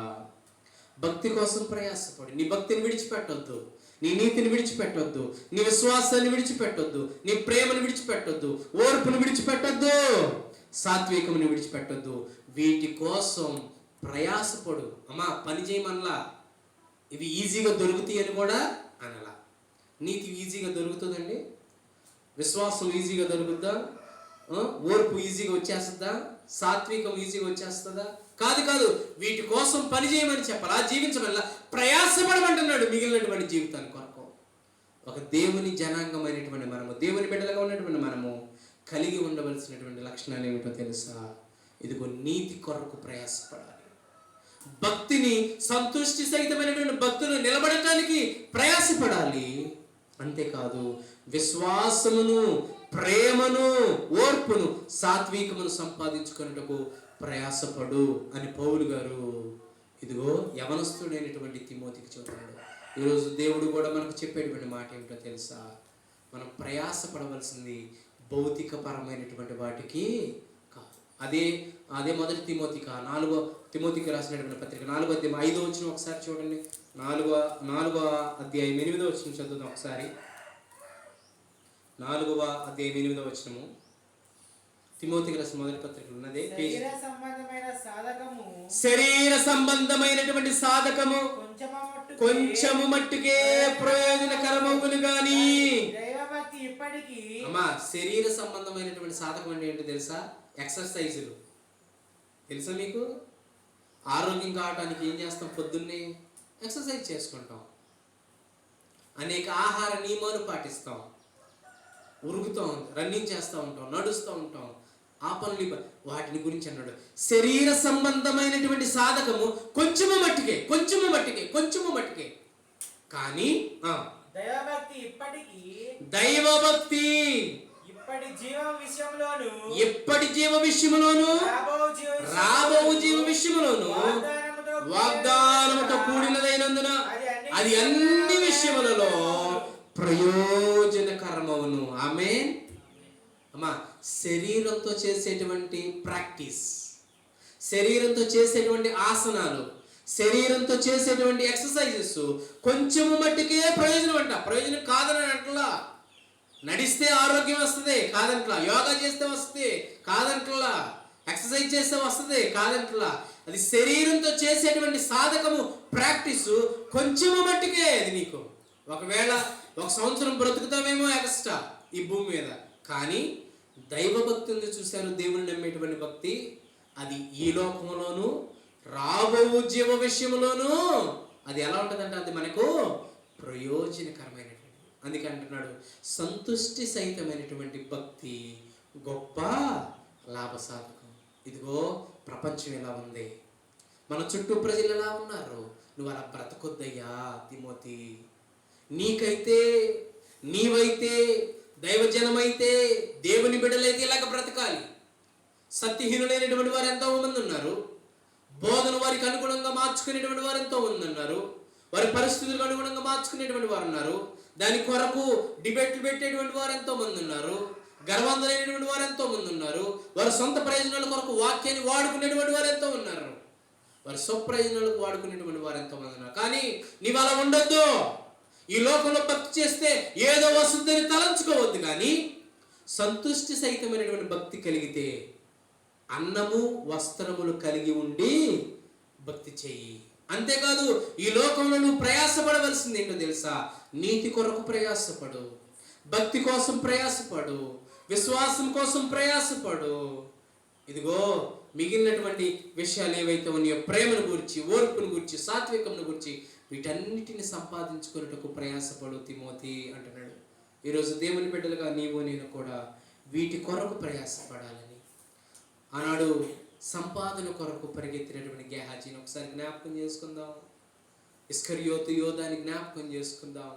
భక్తి కోసం ప్రయాసపడి నీ భక్తిని విడిచిపెట్టొద్దు, నీ నీతిని విడిచిపెట్టొద్దు, నీ విశ్వాసాన్ని విడిచిపెట్టొద్దు, నీ ప్రేమను విడిచిపెట్టొద్దు, ఓర్పును విడిచిపెట్టొద్దు, సాత్వికముని విడిచిపెట్టొద్దు. వీటి కోసం ప్రయాసపడు. అమ్మా పని చేయమనలా, ఇవి ఈజీగా దొరుకుతాయి అని కూడా అనలా. నీతి ఈజీగా దొరుకుతుందండి? విశ్వాసం ఈజీగా దొరుకుద్దా? ఓర్పు ఈజీగా వచ్చేస్తుందా? సాత్వికం ఈజీగా వచ్చేస్తుందా? కాదు. వీటి కోసం పని చేయమని చెప్పాలా, జీవించమల్లా ప్రయాసపడమంటున్నాడు. మిగిలినటువంటి జీవితాన్ని కొరకు ఒక దేవుని జనాంగమైనటువంటి మనము, దేవుని బిడ్డలుగా ఉన్నటువంటి మనము కలిగి ఉండవలసినటువంటి లక్షణాలు ఏమిటో తెలుసా? ఇదిగో నీతి కొరకు ప్రయాసపడాలి, భక్తిని, సంతుష్టి సహితమైనటువంటి భక్తులు నిలబడటానికి ప్రయాసపడాలి. అంతేకాదు విశ్వాసమును, ప్రేమను, ఓర్పును, సాత్వికమును సంపాదించుకున్నటకు ప్రయాసపడు అని పౌలు గారు ఇదిగో యవనస్తుడైనటువంటి తిమోతికి చెబుతున్నాడు. ఈరోజు దేవుడు కూడా మనకు చెప్పేటువంటి మాట ఏమిటో తెలుసా? మనం ప్రయాసపడవలసింది భౌతిక పరమైనటువంటి వాటికి కాదు. అదే మొదటి నాలుగో తిమోతికి రాసినటువంటి పత్రిక 4వ అధ్యాయం 5వ వచనం ఒకసారి చూడండి. 4వ అధ్యాయం 8వ వచనం చదువుదాం ఒకసారి. 4వ అధ్యాయం 8వ వచనము తిమోతికి రాసిన మొదటి పత్రికలు ఉన్నదే. శరీర సంబంధమైనటువంటి సాధకము కొంచెము మట్టుకే ప్రయోజనకరమగును గాని. అమ్మా శరీర సంబంధమైనటువంటి సాధకం అంటే ఏంటో తెలుసా? ఎక్సర్సైజులు తెలుసా మీకు? ఆరోగ్యం కావడానికి ఏం చేస్తాం? పొద్దున్నే ఎక్సర్సైజ్ చేసుకుంటాం, అనేక ఆహార నియమాలు పాటిస్తాం, ఉరుగుతాం, రన్నింగ్ చేస్తూ ఉంటాం, నడుస్తూ ఉంటాం. ఆ పనులు వాటిని గురించి అన్నాడు. శరీర సంబంధమైనటువంటి సాధకము కొంచెము మట్టికే కానీ దైవభక్తి ఇప్పటి జీవ విషయములోను రాబో జీవ విషయములోను వాగ్దానముతో కూడినదైనందున అది అన్ని విషయములలో ప్రయోజనకరమవును. ఆమేన్. అమ్మా, శరీరంతో చేసేటువంటి ప్రాక్టీస్, శరీరంతో చేసేటువంటి ఆసనాలు, శరీరంతో చేసేటువంటి ఎక్సర్సైజెస్ కొంచెము మట్టుకే ప్రయోజనం అంట. ప్రయోజనం కాదని అంటలా. నడిస్తే ఆరోగ్యం వస్తుంది కాదంట్లా, యోగా చేస్తే వస్తుంది కాదంట్లా, ఎక్సర్సైజ్ చేస్తే వస్తుంది కాదంట్లా. అది శరీరంతో చేసేటువంటి సాధకము, ప్రాక్టీస్ కొంచెము మట్టుకే. అది నీకు ఒకవేళ 1 సంవత్సరం బ్రతుకుతామేమో ఎక్స్ట్రా ఈ భూమి మీద, కానీ దైవభక్తి ఉంది చూశారు, దేవుని నమ్మేటువంటి భక్తి, అది ఈ లోకంలోను రాబో జీవ విషయంలోను అది ఎలా ఉంటుందంటే అది మనకు ప్రయోజనకరమైనటువంటి. అందుకే అంటున్నాడు, సంతుష్టి సహితమైనటువంటి భక్తి గొప్ప లాభసాధకం. ఇదిగో ప్రపంచం ఎలా ఉంది, మన చుట్టూ ప్రజలు ఎలా ఉన్నారు, నువ్వు అలా బ్రతకొద్దయ్యా తిమోతి. నీవైతే దైవజనమైతే, దేవుని బిడ్డలైతే ఇలాగ బ్రతకాలి. సత్యహీనులైనటువంటి వారు ఎంతో మంది ఉన్నారు, బోధన వారికి అనుగుణంగా మార్చుకునేటువంటి వారు ఎంతో మంది ఉన్నారు, వారి పరిస్థితులకు అనుగుణంగా మార్చుకునేటువంటి వారు ఉన్నారు, దాని కొరకు డిబేట్లు పెట్టేటువంటి వారు ఎంతో మంది ఉన్నారు, గర్వంతులైనటువంటి వారు ఎంతో మంది ఉన్నారు, వారి సొంత ప్రయోజనాల కొరకు వాక్యాన్ని వాడుకునేటువంటి వారు ఎంతో ఉన్నారు, వారి స్వప్రయోజనాలకు వాడుకునేటువంటి వారు ఎంతో మంది ఉన్నారు. కానీ నీవు అలా ఉండొద్దు. ఈ లోకంలో భక్తి చేస్తే ఏదో వస్తుందని తలంచుకోవద్దు, కానీ సంతుష్టి సహితమైనటువంటి భక్తి కలిగితే అన్నము వస్త్రములు కలిగి ఉండి భక్తి చెయ్యి. అంతేకాదు, ఈ లోకంలో నువ్వు ప్రయాసపడవలసింది ఏంటో తెలుసా? నీతి కొరకు ప్రయాసపడు, భక్తి కోసం ప్రయాసపడు, విశ్వాసం కోసం ప్రయాసపడు. ఇదిగో మిగిలినటువంటి విషయాలు ఏవైతే ఉన్నాయో, ప్రేమను గురించి, ఓర్పును గురించి, సాత్వికమును గురించి, వీటన్నిటిని సంపాదించుకున్నట్టుకు ప్రయాసపడు తిమోతి అంటున్నాడు. ఈరోజు దేవుని బిడ్డలుగా నీవు నేను కూడా వీటి కొరకు ప్రయాసపడాలని. ఆనాడు సంపాదన కొరకు పరిగెత్తినటువంటి గేహాజీని ఒకసారి జ్ఞాపకం చేసుకుందాం. ఇస్కరియోతు యోధాని జ్ఞాపకం చేసుకుందాం.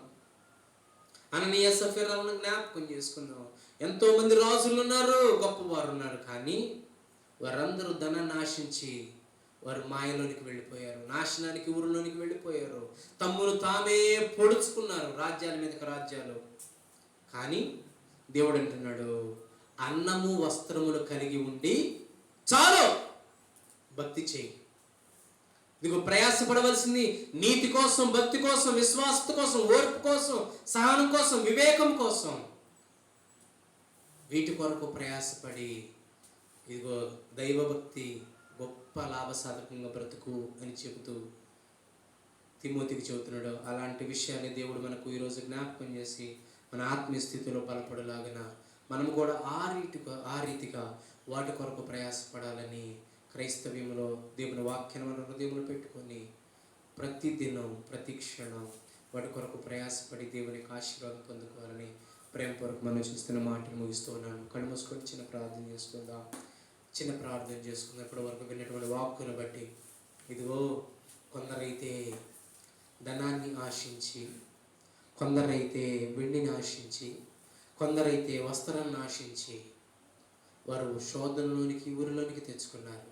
అననీయ సఫీరాలను జ్ఞాపకం చేసుకుందాం. ఎంతో మంది రాజులు ఉన్నారు, గొప్పవారు ఉన్నారు, కానీ వారందరూ ధనాన్ని ఆశించి వారు మాయలోనికి వెళ్ళిపోయారు, నాశనానికి, ఊరిలోనికి వెళ్ళిపోయారు, తమ్మును తామే పొడుచుకున్నారు, రాజ్యాల మీదకి రాజ్యాలు. కానీ దేవుడు అంటున్నాడు, అన్నము వస్త్రములు కలిగి ఉండి చాలు, భక్తి చేయి. ఇదిగో ప్రయాసపడవలసింది నీతి కోసం, భక్తి కోసం, విశ్వాసత కోసం, ఓర్పు కోసం, సహనం కోసం, వివేకం కోసం. వీటి కొరకు ప్రయాసపడి ఇదిగో దైవభక్తి గొప్ప లాభసాధకంగా బ్రతుకు అని చెబుతూ తిమోతికి చెబుతున్నాడు. అలాంటి విషయాన్ని దేవుడు మనకు ఈరోజు జ్ఞాపకం చేసి మన ఆత్మీయ స్థితిలో బలపడలాగిన మనం కూడా ఆ రీతిగా వాటి కొరకు ప్రయాసపడాలని క్రైస్తవ్యంలో దేవుని వాక్యాన్ని మన హృదయంలో పెట్టుకొని ప్రతి దినం, ప్రతి క్షణం వాటి కొరకు ప్రయాసపడి దేవునికి ఆశీర్వాదం పొందుకోవాలని ప్రేమపూర్వక మనం చూస్తున్న మాటను ముగిస్తూ ఉన్నాను. కళ్ళు మూసుకొని చిన్న ప్రార్థన చేసుకుందాం. ఇప్పటి వరకు విన్నటువంటి వాక్కును బట్టి ఇదిగో కొందరైతే ధనాన్ని ఆశించి, కొందరైతే వెండిని ఆశించి, కొందరైతే వస్త్రాన్ని ఆశించి వారు శోధనలోనికి, ఊరిలోనికి తెచ్చుకున్నారు.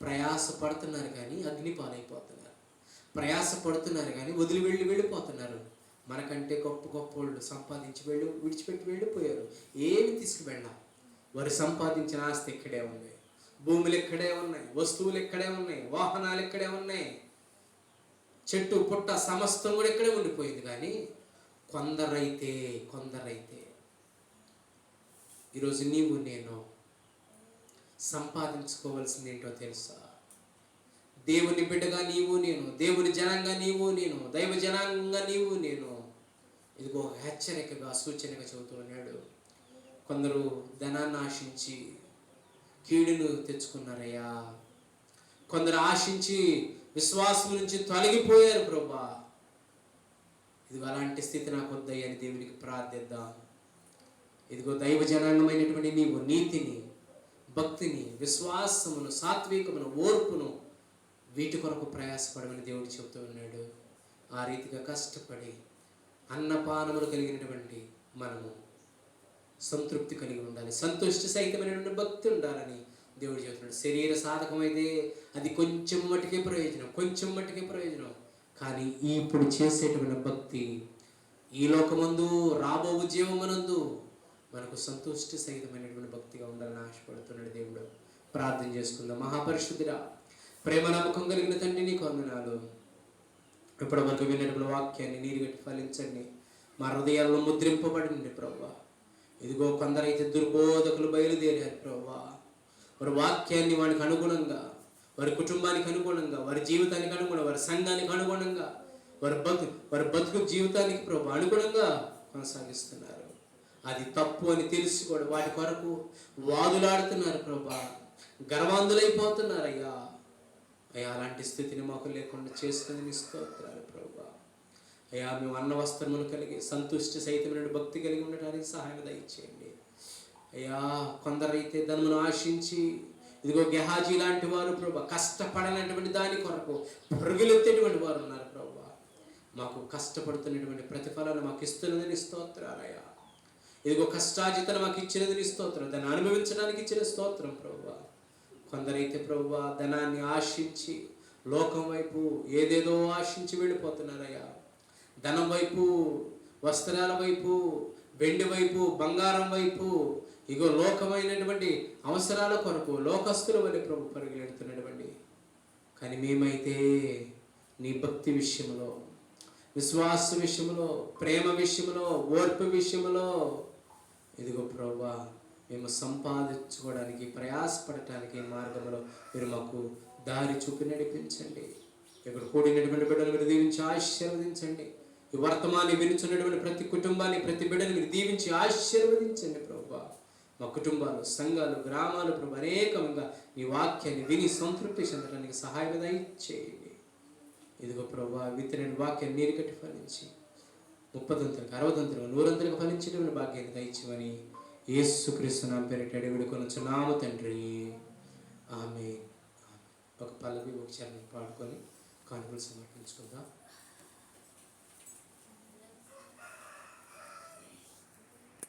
ప్రయాసపడుతున్నారు కానీ అగ్ని పాలైపోతున్నారు, ప్రయాసపడుతున్నారు కానీ వెళ్ళిపోతున్నారు. మనకంటే గొప్ప వాళ్ళు సంపాదించి విడిచిపెట్టి వెళ్ళిపోయారు, ఏమి తీసుకువెళ్ళాం. వారు సంపాదించిన ఆస్తి ఇక్కడే ఉంది, భూములు ఇక్కడే ఉన్నాయి, వస్తువులు ఇక్కడే ఉన్నాయి, వాహనాలు ఇక్కడే ఉన్నాయి, చెట్టు పుట్ట సమస్తం కూడా ఇక్కడే ఉండిపోయింది. కానీ కొందరైతే ఈరోజు నీవు నేను సంపాదించుకోవాల్సింది ఏంటో తెలుసా? దేవుని బిడ్డగా నీవు నేను, దేవుని జనంగా నీవు నేను, దైవ జనాంగంగా నీవు నేను, ఇదిగో హెచ్చరికగా, సూచనగా చెబుతూ ఉన్నాడు. కొందరు ధనాన్ని ఆశించి కీడును తెచ్చుకున్నారయ్యా, కొందరు ఆశించి విశ్వాసం నుంచి తొలగిపోయారు ప్రభా. ఇదిగో అలాంటి స్థితి నాకు వద్దయ్యా అని దేవునికి ప్రార్థిద్దాం. ఇదిగో దైవ జనాంగమైనటువంటి నీవు నీతిని, భక్తిని, విశ్వాసమును, సాత్వికమును, ఓర్పును వీటి కొరకు ప్రయాసపడమని దేవుడు చెబుతూ ఉన్నాడు. ఆ రీతిగా కష్టపడి అన్నపానములు కలిగినటువంటి మనము సంతృప్తి కలిగి ఉండాలి, సంతుష్టి సహితమైనటువంటి భక్తి ఉండాలని దేవుడు చెబుతున్నాడు. శరీర సాధకమైతే అది కొంచెం మట్టుకే ప్రయోజనం, కానీ ఇప్పుడు చేసేటువంటి భక్తి ఈ లోకమందు రాబో జీవమునందు మనకు సంతుష్టి సహితమైనటువంటి భక్తిగా ఉండాలని ఆశపడుతున్నాడు దేవుడు. ప్రార్థన చేసుకుందాం. మహాపరిశుద్ధుడా, ప్రేమ నమ్మకం కలిగిన తండ్రి, నీకు వందనాలు. ఇప్పుడు మనకు విన్నటువంటి వాక్యాన్ని నీరుగట్టి ఫలించండి, మా హృదయాల్లో ముద్రింపబడింది ప్రభువా. ఇదిగో కొందరైతే దుర్బోధకులు బయలుదేరారు ప్రభువా. వారి వాక్యాన్ని వారికి అనుగుణంగా, వారి కుటుంబానికి అనుగుణంగా, వారి జీవితానికి అనుగుణంగా, వారి సంఘానికి అనుగుణంగా, వారి బతుకు జీవితానికి ప్రభు అనుగుణంగా కొనసాగిస్తున్నారు. అది తప్పు అని తెలిసి కూడా వాటి కొరకు వాదులాడుతున్నారు ప్రభా. గర్వాంధులైపోతున్నారయ్యా. అయ్యా, అలాంటి స్థితిని మాకు లేకుండా చేసుకుని స్తోత్రాలు ప్రభా. అయ్యా, మేము అన్న వస్త్రములు కలిగి సంతుష్టి సహితమైన భక్తి కలిగి ఉండటానికి సహాయం దయచేయండి అయ్యా. కొందరైతే ధనమును ఆశించి ఇదిగో గెహాజీ లాంటి వారు ప్రభా, కష్టపడనటువంటి దాని కొరకు పరుగులెత్తేటువంటి వారు ఉన్నారు ప్రభా. మాకు కష్టపడుతున్నటువంటి ప్రతిఫలాన్ని మాకు ఇస్తున్నదని స్తోత్రాలయ్యా. ఇదిగో కష్టాజితను మాకు ఇచ్చినది స్తోత్రం, దాన్ని అనుభవించడానికి ఇచ్చిన స్తోత్రం ప్రభువా. కొందరైతే ప్రభువా ధనాన్ని ఆశించి లోకం వైపు ఏదేదో ఆశించి వెళ్ళిపోతున్నారయ్యా. ధనం వైపు, వస్త్రాల వైపు, వెండి వైపు, బంగారం వైపు, ఇగో లోకమైనటువంటి అవసరాల కొరకు లోకస్తుల వల్ల ప్రభు పరుగులెడుతున్నటువంటి. కానీ మేమైతే నీ భక్తి విషయంలో, విశ్వాస విషయంలో, ప్రేమ విషయంలో, ఓర్పు విషయంలో ఇదిగో ప్రభువా మేము సంపాదించుకోవడానికి ప్రయాసపడటానికి మార్గంలో మీరు మాకు దారి చూపి నడిపించండి. ఇక్కడ కూడినటువంటి బిడ్డలు మీరు దీవించి ఆశీర్వదించండి. ఈ వర్తమాన్ని వినుచున్నటువంటి ప్రతి కుటుంబాన్ని, ప్రతి బిడ్డను మీరు దీవించి ఆశీర్వదించండి ప్రభువా. మా కుటుంబాలు, సంఘాలు, గ్రామాలు ప్రభు అనేకంగా ఈ వాక్యాన్ని విని సంతృప్తి చెందడానికి సహాయం దయచేయండి. ఇదిగో ప్రభువా విత్తన వాక్యాన్ని నీరు కట్టి ఫలించి 30 60 100 ఫలించేటువంటి భాగ్యాన్ని దయచేయమని యేసుక్రీస్తు నామమున పేరిట వేడుకొనుచున్నాము తండ్రి, ఆమేన్. ఒక పల్లవి, ఒక చరణం పాడుకొని కానుకలు సమర్పించుకుందాం.